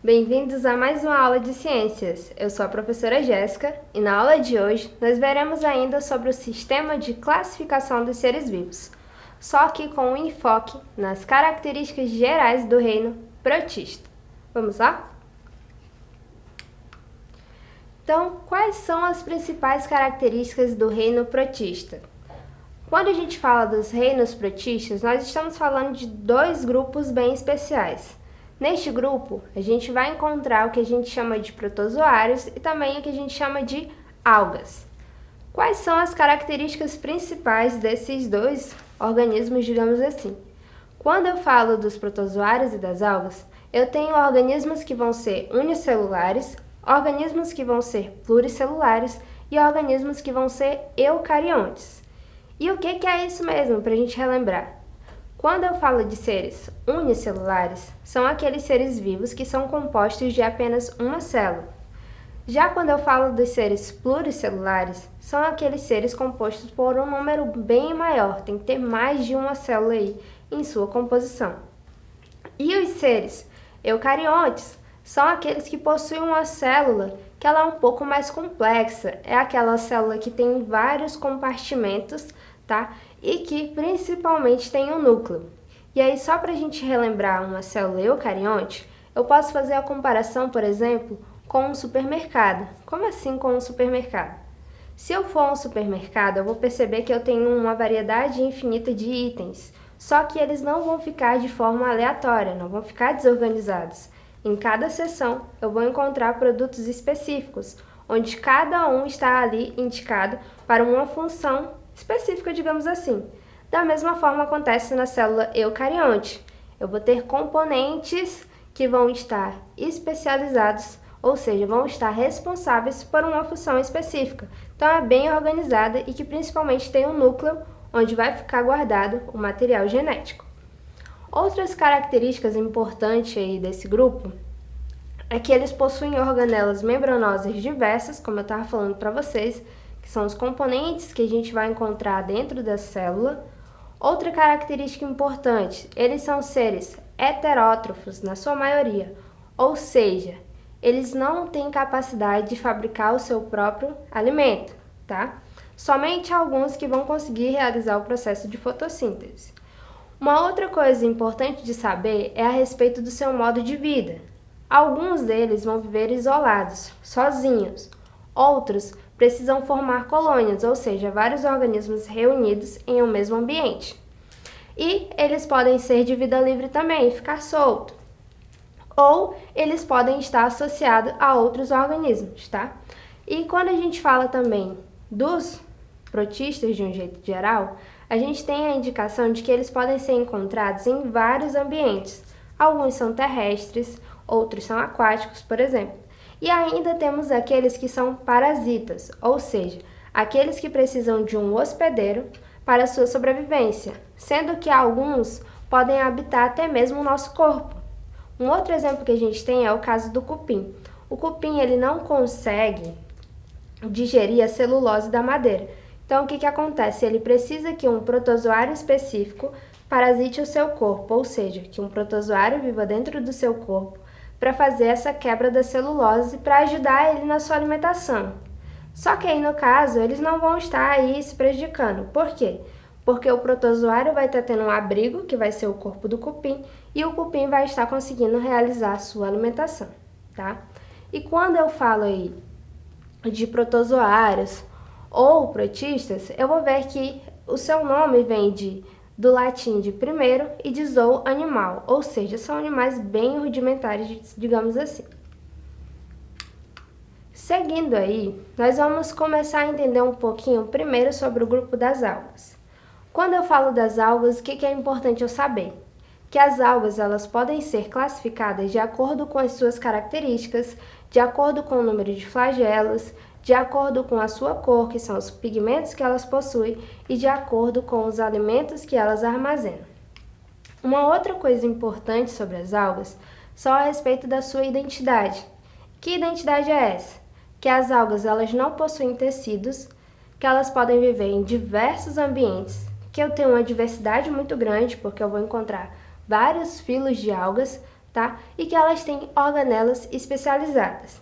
Bem-vindos a mais uma aula de ciências. Eu sou a professora Jéssica e na aula de hoje nós veremos ainda sobre o sistema de classificação dos seres vivos, só que com um enfoque nas características gerais do reino protista. Vamos lá? Então, quais são as principais características do reino protista? Quando a gente fala dos reinos protistas, nós estamos falando de dois grupos bem especiais. Neste grupo, a gente vai encontrar o que a gente chama de protozoários e também o que a gente chama de algas. Quais são as características principais desses dois organismos, digamos assim? Quando eu falo dos protozoários e das algas, eu tenho organismos que vão ser unicelulares, organismos que vão ser pluricelulares e organismos que vão ser eucariontes. E o que é isso mesmo, para a gente relembrar? Quando eu falo de seres unicelulares, são aqueles seres vivos que são compostos de apenas uma célula. Já quando eu falo dos seres pluricelulares, são aqueles seres compostos por um número bem maior, tem que ter mais de uma célula aí em sua composição. E os seres eucariontes são aqueles que possuem uma célula que ela é um pouco mais complexa, é aquela célula que tem vários compartimentos, tá? E que principalmente tem um núcleo. E aí, só para a gente relembrar uma célula eucarionte, eu posso fazer a comparação, por exemplo, com um supermercado. Como assim com um supermercado? Se eu for a um supermercado, eu vou perceber que eu tenho uma variedade infinita de itens, só que eles não vão ficar de forma aleatória, não vão ficar desorganizados. Em cada seção, eu vou encontrar produtos específicos, onde cada um está ali indicado para uma função específica, digamos assim. Da mesma forma acontece na célula eucarionte. Eu vou ter componentes que vão estar especializados, ou seja, vão estar responsáveis por uma função específica. Então é bem organizada e que principalmente tem um núcleo onde vai ficar guardado o material genético. Outras características importantes aí desse grupo é que eles possuem organelas membranosas diversas, como eu estava falando para vocês, que são os componentes que a gente vai encontrar dentro da célula. Outra característica importante, eles são seres heterótrofos na sua maioria, ou seja, eles não têm capacidade de fabricar o seu próprio alimento, tá? Somente alguns que vão conseguir realizar o processo de fotossíntese. Uma outra coisa importante de saber é a respeito do seu modo de vida. Alguns deles vão viver isolados, sozinhos. Outros precisam formar colônias, ou seja, vários organismos reunidos em um mesmo ambiente. E eles podem ser de vida livre também, ficar solto. Ou eles podem estar associados a outros organismos, tá? E quando a gente fala também dos protistas de um jeito geral, a gente tem a indicação de que eles podem ser encontrados em vários ambientes. Alguns são terrestres, outros são aquáticos, por exemplo. E ainda temos aqueles que são parasitas, ou seja, aqueles que precisam de um hospedeiro para sua sobrevivência, sendo que alguns podem habitar até mesmo o nosso corpo. Um outro exemplo que a gente tem é o caso do cupim. O cupim ele não consegue digerir a celulose da madeira. Então, o que acontece? Ele precisa que um protozoário específico parasite o seu corpo, ou seja, que um protozoário viva dentro do seu corpo para fazer essa quebra da celulose para ajudar ele na sua alimentação. Só que aí, no caso, eles não vão estar aí se prejudicando. Por quê? Porque o protozoário vai estar tendo um abrigo, que vai ser o corpo do cupim, e o cupim vai estar conseguindo realizar a sua alimentação, tá? E quando eu falo aí de protozoários ou protistas, eu vou ver que o seu nome vem do latim de primeiro e de zoo animal, ou seja, são animais bem rudimentares, digamos assim. Seguindo aí, nós vamos começar a entender um pouquinho primeiro sobre o grupo das algas. Quando eu falo das algas, o que é importante eu saber? Que as algas elas podem ser classificadas de acordo com as suas características, de acordo com o número de flagelos, de acordo com a sua cor, que são os pigmentos que elas possuem, e de acordo com os alimentos que elas armazenam. Uma outra coisa importante sobre as algas são a respeito da sua identidade. Que identidade é essa? Que as algas elas não possuem tecidos, que elas podem viver em diversos ambientes, que eu tenho uma diversidade muito grande, porque eu vou encontrar vários filos de algas, tá? E que elas têm organelas especializadas.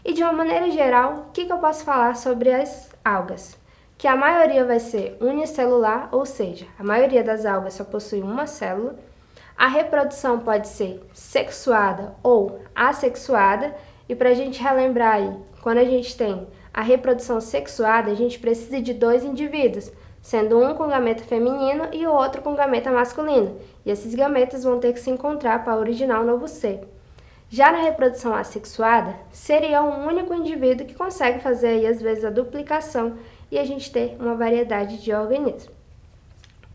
E de uma maneira geral, o que eu posso falar sobre as algas? Que a maioria vai ser unicelular, ou seja, a maioria das algas só possui uma célula. A reprodução pode ser sexuada ou assexuada. E para a gente relembrar aí, quando a gente tem a reprodução sexuada, a gente precisa de 2 indivíduos, sendo um com gameta feminino e o outro com gameta masculino. E esses gametas vão ter que se encontrar para originar um novo ser. Já na reprodução assexuada, seria um único indivíduo que consegue fazer aí, às vezes, a duplicação e a gente ter uma variedade de organismos.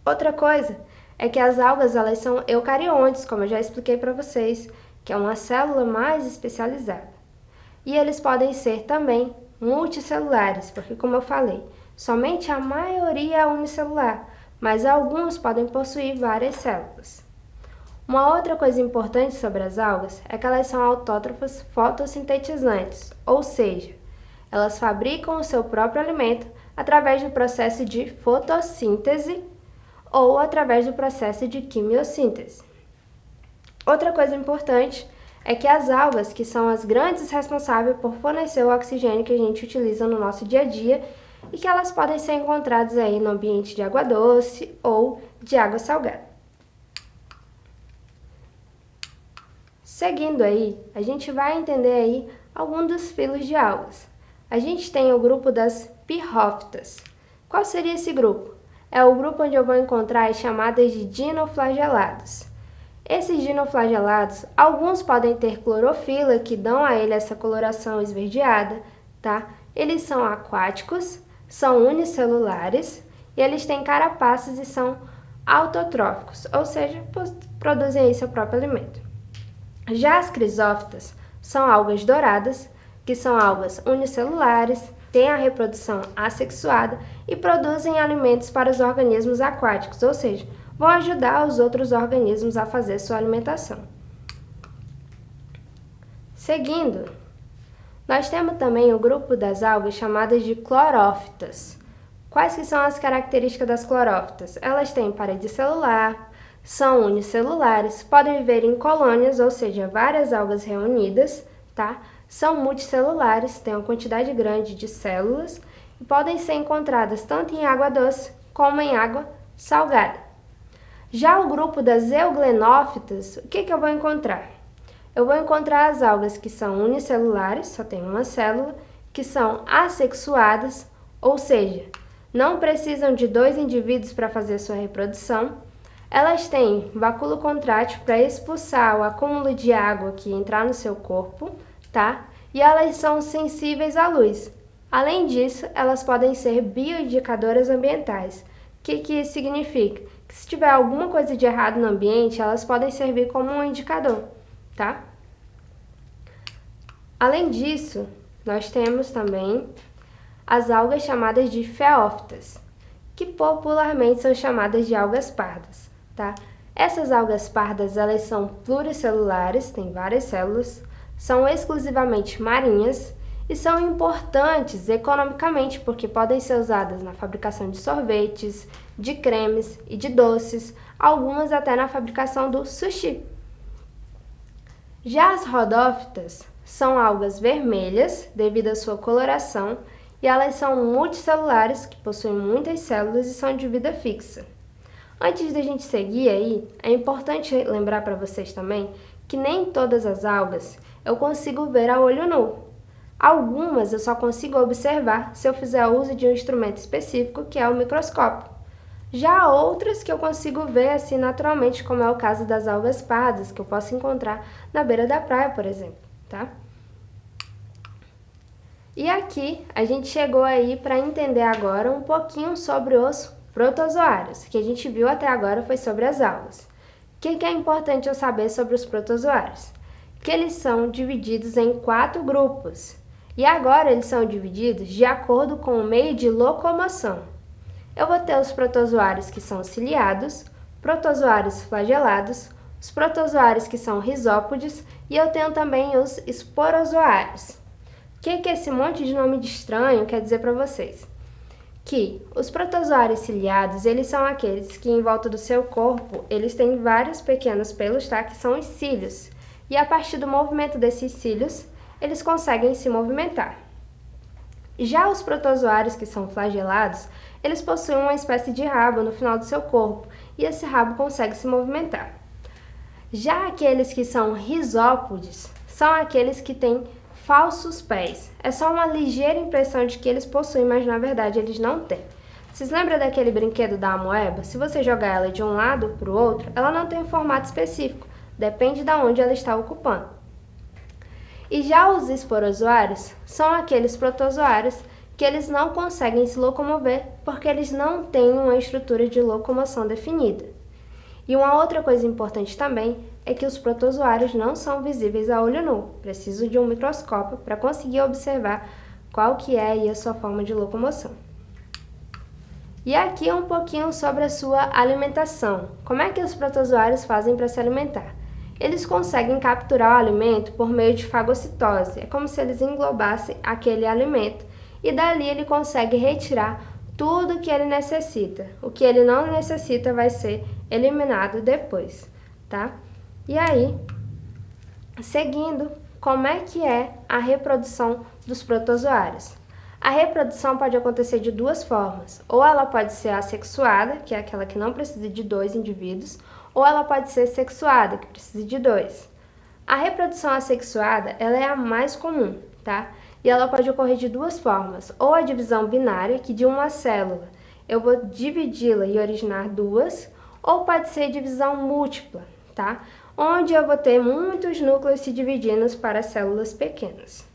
Outra coisa é que as algas elas são eucariontes, como eu já expliquei para vocês, que é uma célula mais especializada. E eles podem ser também multicelulares, porque como eu falei, somente a maioria é unicelular, mas alguns podem possuir várias células. Uma outra coisa importante sobre as algas é que elas são autótrofas fotossintetizantes, ou seja, elas fabricam o seu próprio alimento através do processo de fotossíntese ou através do processo de quimiossíntese. Outra coisa importante é que as algas, que são as grandes responsáveis por fornecer o oxigênio que a gente utiliza no nosso dia a dia, e que elas podem ser encontradas aí no ambiente de água doce ou de água salgada. Seguindo aí, a gente vai entender aí alguns dos filos de algas. A gente tem o grupo das pirrófitas. Qual seria esse grupo? É o grupo onde eu vou encontrar as chamadas de dinoflagelados. Esses dinoflagelados, alguns podem ter clorofila, que dão a ele essa coloração esverdeada, tá? Eles são aquáticos, são unicelulares e eles têm carapaças e são autotróficos, ou seja, produzem aí seu próprio alimento. Já as crisófitas são algas douradas, que são algas unicelulares, têm a reprodução assexuada e produzem alimentos para os organismos aquáticos, ou seja, vão ajudar os outros organismos a fazer sua alimentação. Seguindo, nós temos também o grupo das algas chamadas de clorófitas. Quais que são as características das clorófitas? Elas têm parede celular, são unicelulares, podem viver em colônias, ou seja, várias algas reunidas, tá? São multicelulares, têm uma quantidade grande de células e podem ser encontradas tanto em água doce como em água salgada. Já o grupo das euglenófitas, o que eu vou encontrar? Eu vou encontrar as algas que são unicelulares, só tem uma célula, que são assexuadas, ou seja, não precisam de 2 indivíduos para fazer sua reprodução. Elas têm vacúolo contrátil para expulsar o acúmulo de água que entrar no seu corpo, tá? E elas são sensíveis à luz. Além disso, elas podem ser bioindicadoras ambientais. O que isso significa? Que se tiver alguma coisa de errado no ambiente, elas podem servir como um indicador, tá? Além disso, nós temos também as algas chamadas de feófitas, que popularmente são chamadas de algas pardas, tá? Essas algas pardas, elas são pluricelulares, têm várias células, são exclusivamente marinhas e são importantes economicamente porque podem ser usadas na fabricação de sorvetes, de cremes e de doces, algumas até na fabricação do sushi. Já as rodófitas são algas vermelhas devido à sua coloração e elas são multicelulares, que possuem muitas células e são de vida fixa. Antes da gente seguir aí, é importante lembrar para vocês também que nem todas as algas eu consigo ver a olho nu. Algumas eu só consigo observar se eu fizer uso de um instrumento específico, que é o microscópio. Já há outras que eu consigo ver assim naturalmente, como é o caso das algas pardas, que eu posso encontrar na beira da praia, por exemplo, tá? E aqui a gente chegou aí para entender agora um pouquinho sobre os protozoários. O que a gente viu até agora foi sobre as algas. O que é importante eu saber sobre os protozoários? Que eles são divididos em 4 grupos. E agora eles são divididos de acordo com o meio de locomoção. Eu vou ter os protozoários que são ciliados, protozoários flagelados, os protozoários que são rizópodes e eu tenho também os esporozoários. O que esse monte de nome de estranho quer dizer para vocês? Que os protozoários ciliados, eles são aqueles que em volta do seu corpo, eles têm vários pequenos pelos, tá? Que são os cílios. e a partir do movimento desses cílios, eles conseguem se movimentar. Já os protozoários que são flagelados, eles possuem uma espécie de rabo no final do seu corpo e esse rabo consegue se movimentar. Já aqueles que são risópodes são aqueles que têm falsos pés. É só uma ligeira impressão de que eles possuem, mas na verdade eles não têm. Vocês lembram daquele brinquedo da amoeba? Se você jogar ela de um lado para o outro, ela não tem um formato específico, depende de onde ela está ocupando. E já os esporozoários são aqueles protozoários que eles não conseguem se locomover porque eles não têm uma estrutura de locomoção definida. E uma outra coisa importante também é que os protozoários não são visíveis a olho nu. Preciso de um microscópio para conseguir observar qual que é aí a sua forma de locomoção. E aqui um pouquinho sobre a sua alimentação. Como é que os protozoários fazem para se alimentar? Eles conseguem capturar o alimento por meio de fagocitose. É como se eles englobassem aquele alimento e dali ele consegue retirar tudo que ele necessita. O que ele não necessita vai ser eliminado depois, tá? E aí, seguindo, como é que é a reprodução dos protozoários? A reprodução pode acontecer de duas formas. Ou ela pode ser assexuada, que é aquela que não precisa de dois indivíduos, ou ela pode ser sexuada, que precisa de dois. A reprodução assexuada, ela é a mais comum, tá? E ela pode ocorrer de duas formas, ou a divisão binária, que de uma célula eu vou dividi-la e originar duas, ou pode ser divisão múltipla, tá? Onde eu vou ter muitos núcleos se dividindo para células pequenas.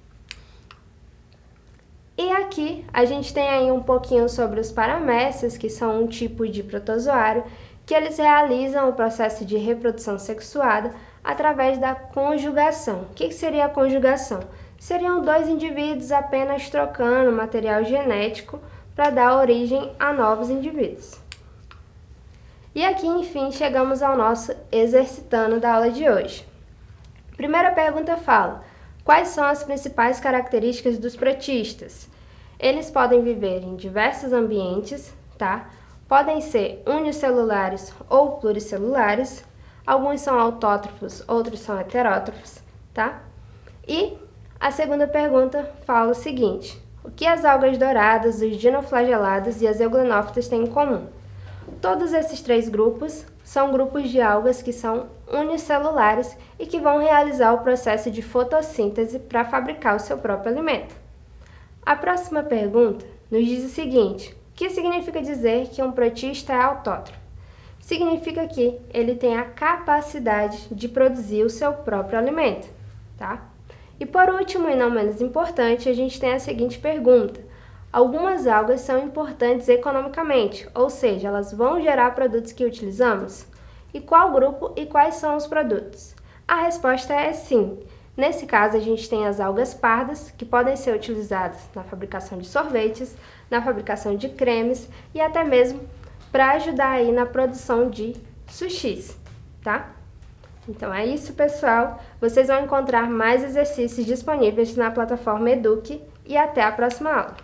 E aqui a gente tem aí um pouquinho sobre os paramécias, que são um tipo de protozoário, que eles realizam o processo de reprodução sexuada através da conjugação. O que seria a conjugação? Seriam dois indivíduos apenas trocando material genético para dar origem a novos indivíduos. E aqui, enfim, chegamos ao nosso exercitando da aula de hoje. Primeira pergunta fala: quais são as principais características dos protistas? Eles podem viver em diversos ambientes, tá? Podem ser unicelulares ou pluricelulares. Alguns são autótrofos, outros são heterótrofos, tá? E a segunda pergunta fala o seguinte: o que as algas douradas, os dinoflagelados e as euglenófitas têm em comum? Todos esses três grupos são grupos de algas que são unicelulares e que vão realizar o processo de fotossíntese para fabricar o seu próprio alimento. A próxima pergunta nos diz o seguinte: o que significa dizer que um protista é autótrofo? Significa que ele tem a capacidade de produzir o seu próprio alimento, tá? E por último, e não menos importante, a gente tem a seguinte pergunta: algumas algas são importantes economicamente, ou seja, elas vão gerar produtos que utilizamos? E qual grupo e quais são os produtos? A resposta é sim. Nesse caso, a gente tem as algas pardas, que podem ser utilizadas na fabricação de sorvetes, na fabricação de cremes e até mesmo para ajudar aí na produção de sushis, tá? Então é isso, pessoal. Vocês vão encontrar mais exercícios disponíveis na plataforma Eduque e até a próxima aula.